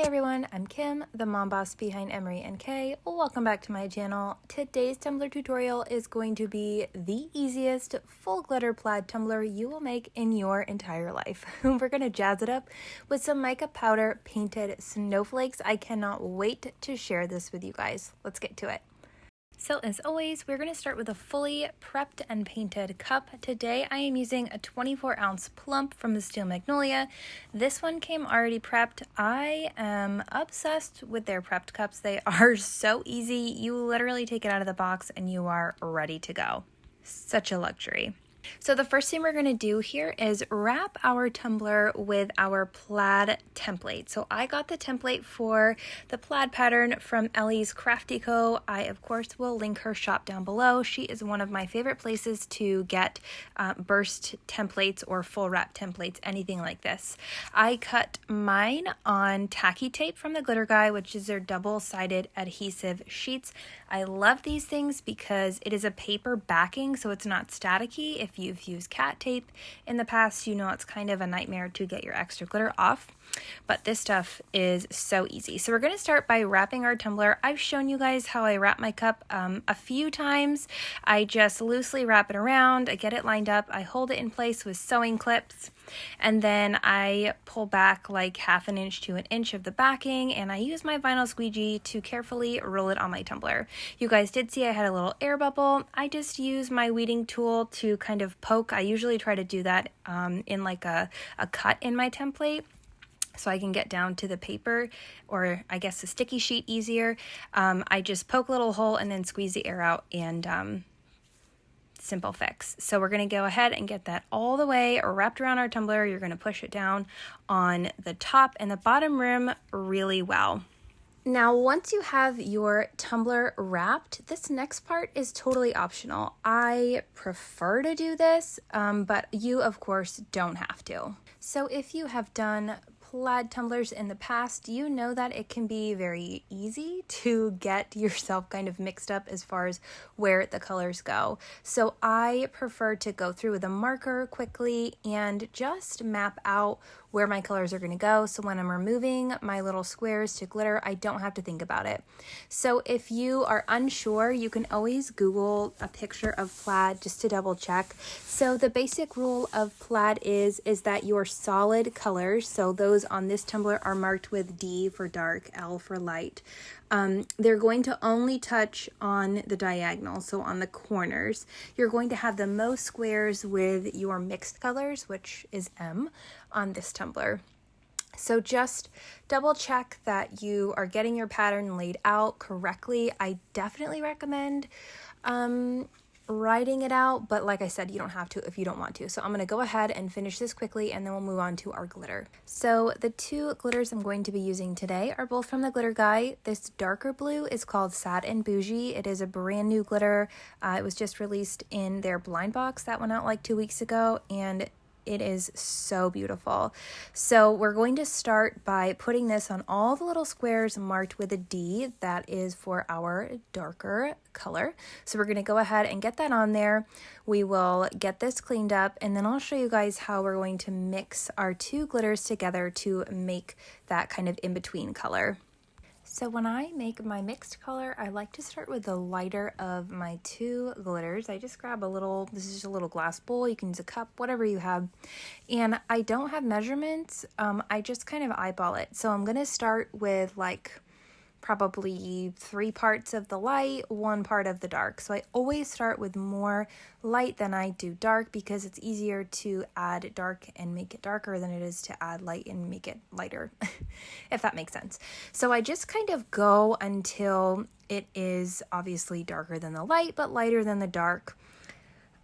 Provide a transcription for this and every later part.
Hey everyone, I'm Kim, the mom boss behind EmeryandK. Welcome back to my channel. Today's tumbler tutorial is going to be the easiest full glitter plaid tumbler you will make in your entire life. We're going to jazz it up with some mica powder painted snowflakes. I cannot wait to share this with you guys. Let's get to it. So as always, we're going to start with a fully prepped and painted cup. Today I am using a 24-ounce Plump from the Steel Magnolia. This one came already prepped. I am obsessed with their prepped cups. They are so easy. You literally take it out of the box and you are ready to go. Such a luxury. So the first thing we're going to do here is wrap our tumbler with our plaid template. So I got the template for the plaid pattern from Ellies Crafty Co. I, of course, will link her shop down below. She is one of my favorite places to get burst templates or full wrap templates, anything like this. I cut mine on Tacky tape from the Glitter Guy, which is their double-sided adhesive sheets. I love these things because it is a paper backing, so it's not staticky. If you've used cat tape in the past, you know it's kind of a nightmare to get your extra glitter off, but this stuff is so easy. So we're going to start by wrapping our tumbler. I've shown you guys how I wrap my cup a few times. I just loosely wrap it around, I get it lined up, I hold it in place with sewing clips, and then I pull back like 1/2 inch to 1 inch of the backing, and I use my vinyl squeegee to carefully roll it on my tumbler. You guys did see I had a little air bubble. I just use my weeding tool to kind of poke. I usually try to do that in like a cut in my template, so I can get down to the paper, or I guess the sticky sheet easier. I just poke a little hole and then squeeze the air out, and simple fix. So we're going to go ahead and get that all the way wrapped around our tumbler. You're going to push it down on the top and the bottom rim really well. Now, once you have your tumbler wrapped, this next part is totally optional. I prefer to do this, but you, of course, don't have to. So if you have done plaid tumblers in the past, you know that it can be very easy to get yourself kind of mixed up as far as where the colors go. So I prefer to go through with a marker quickly and just map out where my colors are going to go, so when I'm removing my little squares to glitter, I don't have to think about it. So if you are unsure, you can always Google a picture of plaid just to double check. So the basic rule of plaid is that your solid colors, so those on this tumbler are marked with D for dark, L for light. They're going to only touch on the diagonal, so on the corners. You're going to have the most squares with your mixed colors, which is M on this tumbler. So just double check that you are getting your pattern laid out correctly. I definitely recommend writing it out, but like I said, you don't have to if you don't want to. So I'm going to go ahead and finish this quickly, and then we'll move on to our glitter. So the two glitters I'm going to be using today are both from the Glitter Guy. This darker blue is called Sad and Bougee. It is a brand new glitter. It was just released in their blind box that went out like 2 weeks ago, and it is so beautiful. So we're going to start by putting this on all the little squares marked with a D. That is for our darker color. So we're going to go ahead and get that on there. We will get this cleaned up, and then I'll show you guys how we're going to mix our two glitters together to make that kind of in-between color. So when I make my mixed color, I like to start with the lighter of my two glitters. I just grab this is just a little glass bowl, you can use a cup, whatever you have. And I don't have measurements, I just kind of eyeball it. So I'm gonna start with like probably 3 parts of the light, 1 part of the dark. So I always start with more light than I do dark, because it's easier to add dark and make it darker than it is to add light and make it lighter, if that makes sense. So I just kind of go until it is obviously darker than the light, but lighter than the dark.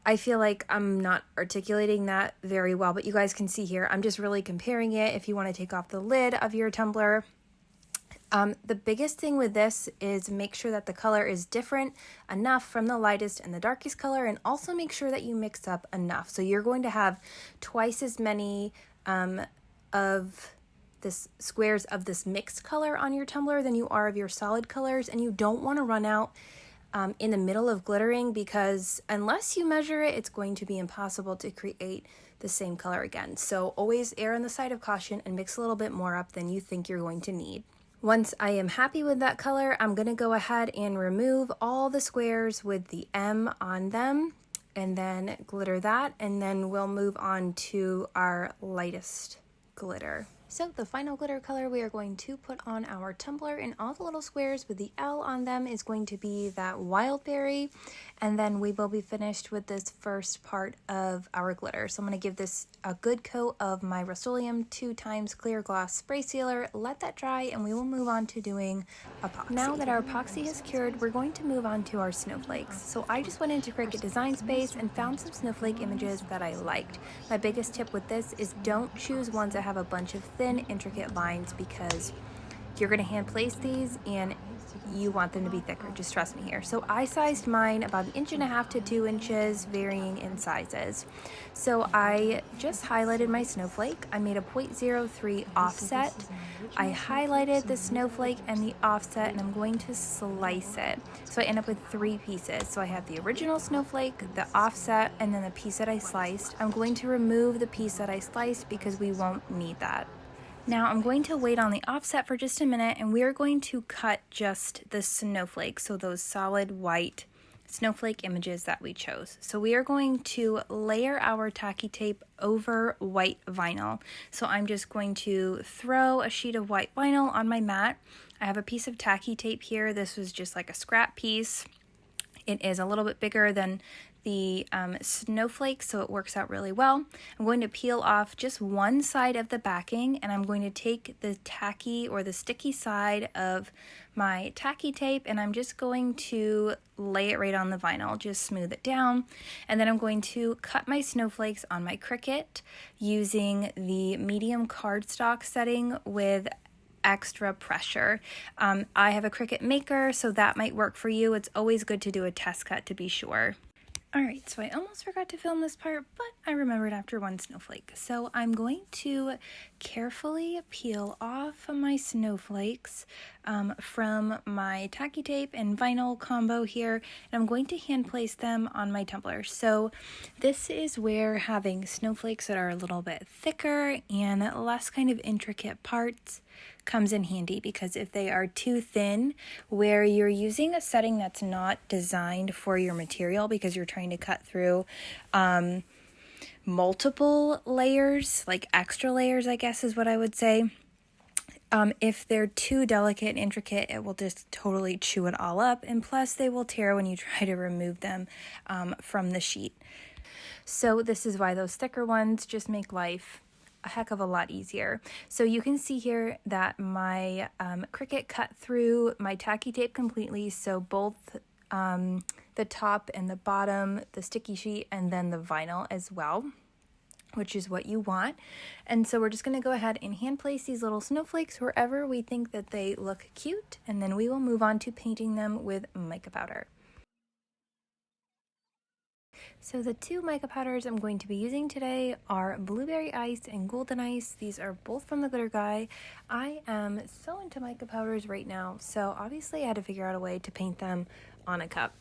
I feel like I'm not articulating that very well, but you guys can see here, I'm just really comparing it. If you want to take off the lid of your tumbler, the biggest thing with this is make sure that the color is different enough from the lightest and the darkest color, and also make sure that you mix up enough. So you're going to have twice as many of this squares of this mixed color on your tumbler than you are of your solid colors, and you don't want to run out in the middle of glittering, because unless you measure it, it's going to be impossible to create the same color again. So always err on the side of caution and mix a little bit more up than you think you're going to need. Once I am happy with that color, I'm going to go ahead and remove all the squares with the M on them and then glitter that, and then we'll move on to our lightest glitter. So the final glitter color we are going to put on our tumbler, and all the little squares with the L on them is going to be that Wildberry, and then we will be finished with this first part of our glitter. So I'm going to give this a good coat of my Rust-Oleum 2x clear gloss spray sealer, let that dry, and we will move on to doing epoxy. Now that our epoxy has cured, we're going to move on to our snowflakes. So I just went into Cricut Design Space and found some snowflake images that I liked. My biggest tip with this is don't choose ones that have a bunch of thin, intricate lines, because you're going to hand place these and you want them to be thicker. Just trust me here. So I sized mine about 1.5 to 2 inches, varying in sizes. So I just highlighted my snowflake. I made a 0.03 offset. I highlighted the snowflake and the offset, and I'm going to slice it. So I end up with 3 pieces. So I have the original snowflake, the offset, and then the piece that I sliced. I'm going to remove the piece that I sliced because we won't need that. Now I'm going to wait on the offset for just a minute, and we are going to cut just the snowflakes, so those solid white snowflake images that we chose. So we are going to layer our tacky tape over white vinyl. So I'm just going to throw a sheet of white vinyl on my mat. I have a piece of tacky tape here. This was just like a scrap piece. It is a little bit bigger than the snowflake, so it works out really well. I'm going to peel off just one side of the backing, and I'm going to take the tacky or the sticky side of my tacky tape, and I'm just going to lay it right on the vinyl, just smooth it down. And then I'm going to cut my snowflakes on my Cricut using the medium cardstock setting with extra pressure. I have a Cricut Maker, so that might work for you. It's always good to do a test cut to be sure. Alright, so I almost forgot to film this part, but I remembered after one snowflake. So I'm going to carefully peel off my snowflakes from my tacky tape and vinyl combo here, and I'm going to hand place them on my tumbler. So this is where having snowflakes that are a little bit thicker and less kind of intricate parts comes in handy, because if they are too thin, where you're using a setting that's not designed for your material because you're trying to cut through multiple layers, like extra layers, I guess is what I would say. If they're too delicate and intricate, it will just totally chew it all up, and plus they will tear when you try to remove them from the sheet. So this is why those thicker ones just make life a heck of a lot easier. So you can see here that my Cricut cut through my tacky tape completely, so both the top and the bottom, the sticky sheet, and then the vinyl as well, which is what you want. And so we're just going to go ahead and hand place these little snowflakes wherever we think that they look cute, and then we will move on to painting them with mica powder. So the 2 mica powders I'm going to be using today are Blueberry Ice and Golden Ice. These are both from the Glitter Guy. I am so into mica powders right now, so obviously I had to figure out a way to paint them on a cup.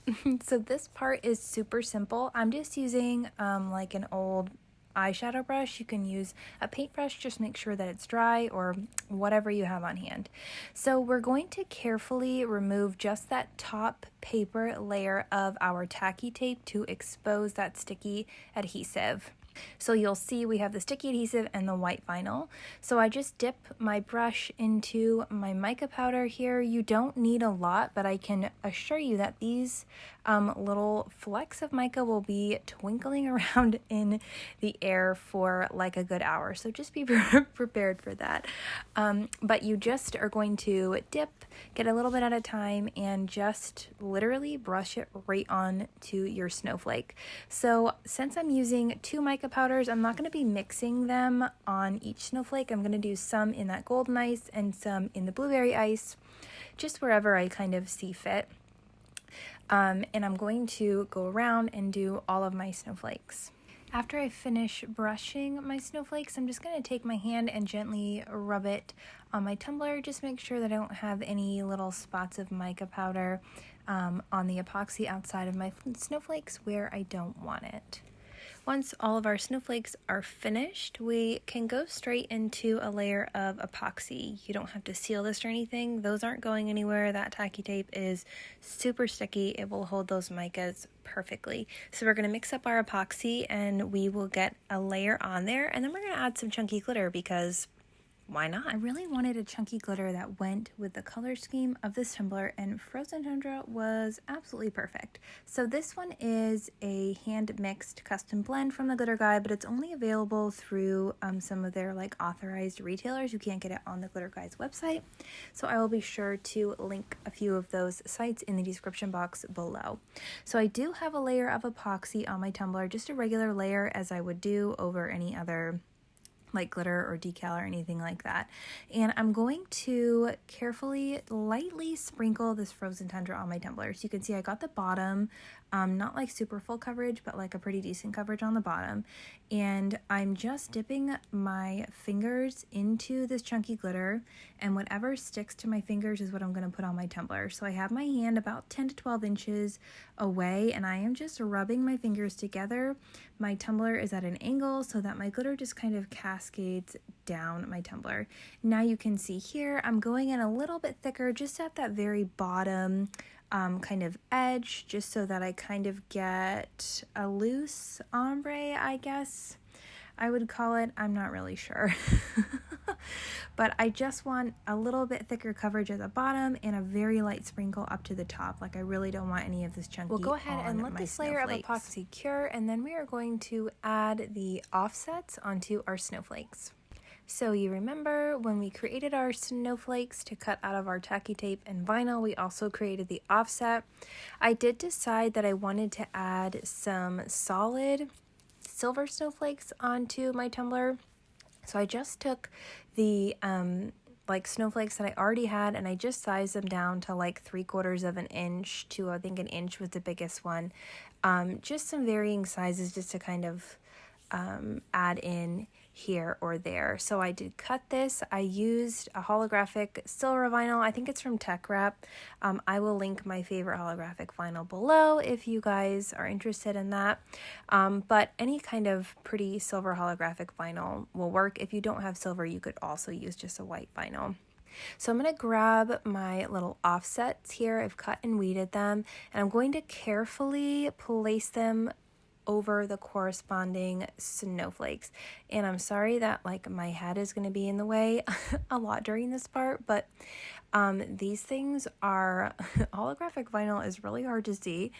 So this part is super simple. I'm just using like an old eyeshadow brush. You can use a paintbrush, just make sure that it's dry, or whatever you have on hand. So we're going to carefully remove just that top paper layer of our tacky tape to expose that sticky adhesive. So you'll see we have the sticky adhesive and the white vinyl. So I just dip my brush into my mica powder here. You don't need a lot, but I can assure you that these little flecks of mica will be twinkling around in the air for like a good hour. So just be prepared for that. But you just are going to dip, get a little bit at a time, and just literally brush it right on to your snowflake. So since I'm using 2 mica powders, I'm not going to be mixing them on each snowflake. I'm going to do some in that golden ice and some in the blueberry ice, just wherever I kind of see fit. And I'm going to go around and do all of my snowflakes. After I finish brushing my snowflakes, I'm just going to take my hand and gently rub it on my tumbler. Just make sure that I don't have any little spots of mica powder on the epoxy outside of my snowflakes where I don't want it. Once all of our snowflakes are finished, we can go straight into a layer of epoxy. You don't have to seal this or anything. Those aren't going anywhere. That tacky tape is super sticky. It will hold those micas perfectly. So we're going to mix up our epoxy and we will get a layer on there, and then we're going to add some chunky glitter because why not? I really wanted a chunky glitter that went with the color scheme of this tumbler, and Frozen Tundra was absolutely perfect. So this one is a hand-mixed custom blend from the Glitter Guide, but it's only available through some of their like authorized retailers. You can't get it on the Glitter Guide's website. So I will be sure to link a few of those sites in the description box below. So I do have a layer of epoxy on my tumbler, just a regular layer as I would do over any other like glitter or decal or anything like that. And I'm going to carefully, lightly sprinkle this Frozen Tundra on my tumbler. So you can see I got the bottom, not like super full coverage, but like a pretty decent coverage on the bottom. And I'm just dipping my fingers into this chunky glitter, and whatever sticks to my fingers is what I'm going to put on my tumbler. So I have my hand about 10 to 12 inches away, and I am just rubbing my fingers together. My tumbler is at an angle so that my glitter just kind of cascades down my tumbler. Now you can see here I'm going in a little bit thicker just at that very bottom kind of edge, just so that I kind of get a loose ombre, I guess I would call it. I'm not really sure. But I just want a little bit thicker coverage at the bottom and a very light sprinkle up to the top. Like I really don't want any of this chunky. We'll go ahead and let this layer of epoxy cure, and then we are going to add the offsets onto our snowflakes. So you remember when we created our snowflakes to cut out of our tacky tape and vinyl, we also created the offset. I did decide that I wanted to add some solid silver snowflakes onto my tumbler. So I just took the like snowflakes that I already had, and I just sized them down to like 3/4 of an inch to, I think, an inch was the biggest one. Just some varying sizes just to kind of add in here or there. So I did cut this. I used a holographic silver vinyl. I think it's from Tech Wrap. I will link my favorite holographic vinyl below if you guys are interested in that. But any kind of pretty silver holographic vinyl will work. If you don't have silver, you could also use just a white vinyl. So I'm going to grab my little offsets here. I've cut and weeded them, and I'm going to carefully place them over the corresponding snowflakes. And I'm sorry that like my head is going to be in the way a lot during this part, but these things are holographic vinyl is really hard to see,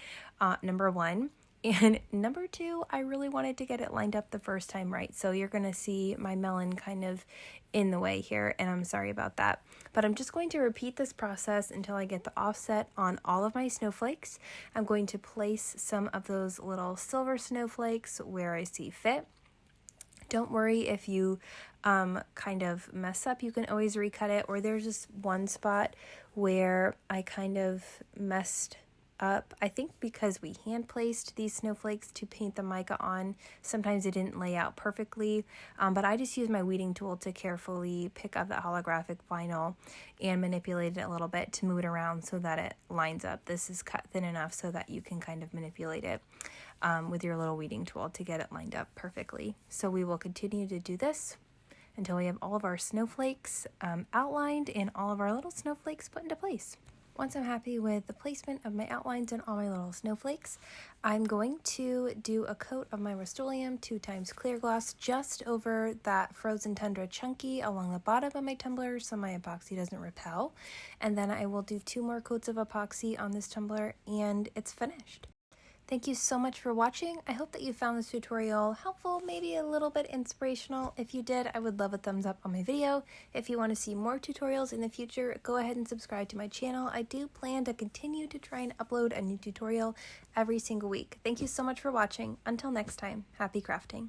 number one. And number two, I really wanted to get it lined up the first time right. So you're going to see my melon kind of in the way here, and I'm sorry about that. But I'm just going to repeat this process until I get the offset on all of my snowflakes. I'm going to place some of those little silver snowflakes where I see fit. Don't worry if you kind of mess up, you can always recut it, or there's just one spot where I kind of messed up. I think because we hand placed these snowflakes to paint the mica on, sometimes it didn't lay out perfectly, but I just used my weeding tool to carefully pick up that holographic vinyl and manipulate it a little bit to move it around so that it lines up. This is cut thin enough so that you can kind of manipulate it with your little weeding tool to get it lined up perfectly. So we will continue to do this until we have all of our snowflakes outlined and all of our little snowflakes put into place. Once I'm happy with the placement of my outlines and all my little snowflakes, I'm going to do a coat of my Rust-Oleum 2x clear gloss just over that Frozen Tundra chunky along the bottom of my tumbler so my epoxy doesn't repel. And then I will do 2 more coats of epoxy on this tumbler and it's finished. Thank you so much for watching. I hope that you found this tutorial helpful, maybe a little bit inspirational. If you did, I would love a thumbs up on my video. If you want to see more tutorials in the future, go ahead and subscribe to my channel. I do plan to continue to try and upload a new tutorial every single week. Thank you so much for watching. Until next time, happy crafting.